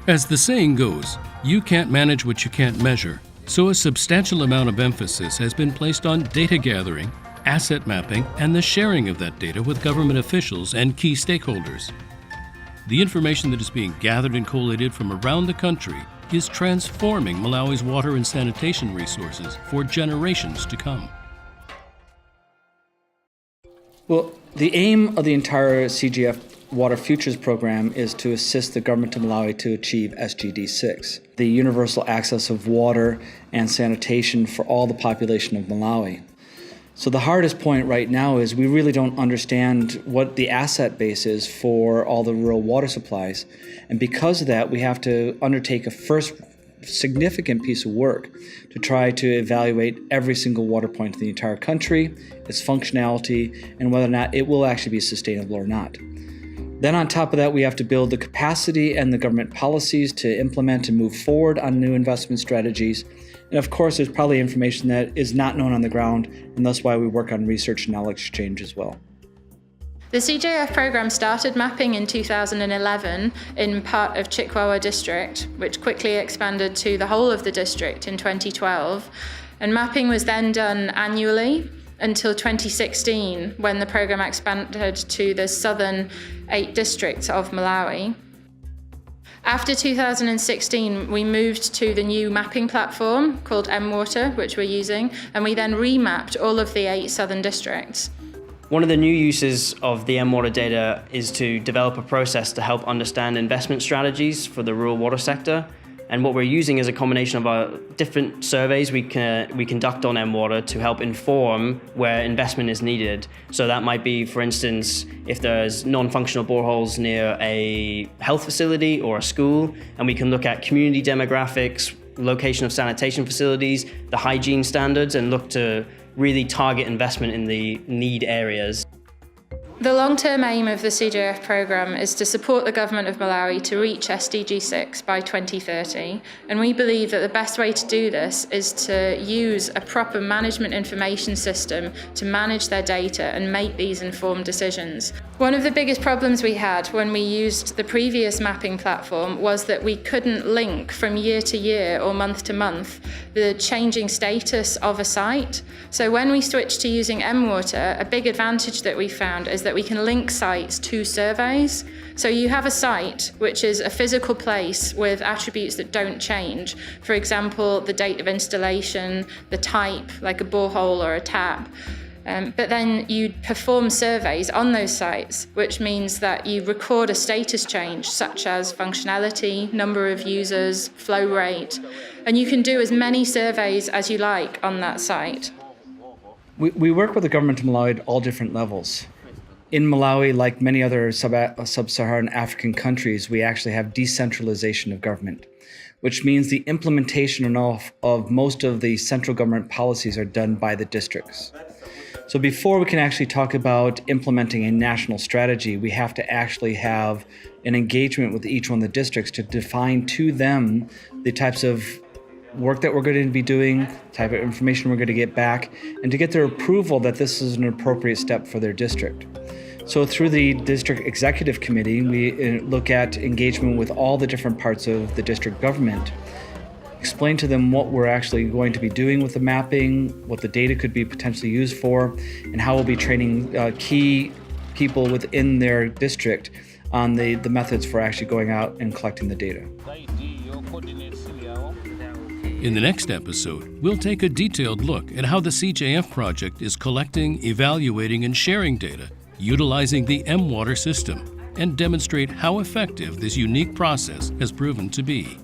As the saying goes, you can't manage what you can't measure, so a substantial amount of emphasis has been placed on data gathering, asset mapping, and the sharing of that data with government officials and key stakeholders. The information that is being gathered and collated from around the country is transforming Malawi's water and sanitation resources for generations to come. Well, the aim of the entire CGF Water Futures program is to assist the government of Malawi to achieve SGD 6, the universal access of water and sanitation for all the population of Malawi. So the hardest point right now is we really don't understand what the asset base is for all the rural water supplies. And because of that, we have to undertake a first significant piece of work to try to evaluate every single water point in the entire country, its functionality, and whether or not it will actually be sustainable or not. Then on top of that, we have to build the capacity and the government policies to implement and move forward on new investment strategies. And of course, there's probably information that is not known on the ground, and that's why we work on research and knowledge exchange as well. The CJF program started mapping in 2011 in part of Chikwawa district, which quickly expanded to the whole of the district in 2012. And mapping was then done annually until 2016, when the program expanded to the southern 8 districts of Malawi. After 2016, we moved to the new mapping platform called mWater, which we're using, and we then remapped all of the 8 southern districts. One of the new uses of the mWater data is to develop a process to help understand investment strategies for the rural water sector. And what we're using is a combination of our different surveys we conduct on mWater to help inform where investment is needed. So that might be, for instance, if there's non-functional boreholes near a health facility or a school, and we can look at community demographics, location of sanitation facilities, the hygiene standards, and look to really target investment in the need areas. The long-term aim of the CJF programme is to support the Government of Malawi to reach SDG 6 by 2030, and we believe that the best way to do this is to use a proper management information system to manage their data and make these informed decisions. One of the biggest problems we had when we used the previous mapping platform was that we couldn't link from year to year or month to month the changing status of a site. So when we switched to using mWater, a big advantage that we found is that we can link sites to surveys. So you have a site which is a physical place with attributes that don't change. For example, the date of installation, the type, like a borehole or a tap. But then you perform surveys on those sites, which means that you record a status change, such as functionality, number of users, flow rate, and you can do as many surveys as you like on that site. We work with the government of Malawi at all different levels. In Malawi, like many other sub-Saharan African countries, we actually have decentralization of government, which means the implementation of most of the central government policies are done by the districts. So before we can actually talk about implementing a national strategy, we have to actually have an engagement with each one of the districts to define to them the types of work that we're going to be doing, type of information we're going to get back, and to get their approval that this is an appropriate step for their district. So through the district executive committee, we look at engagement with all the different parts of the district government, explain to them what we're actually going to be doing with the mapping, what the data could be potentially used for, and how we'll be training key people within their district on the methods for actually going out and collecting the data. In the next episode, we'll take a detailed look at how the CJF project is collecting, evaluating, and sharing data utilizing the mWater system, and demonstrate how effective this unique process has proven to be.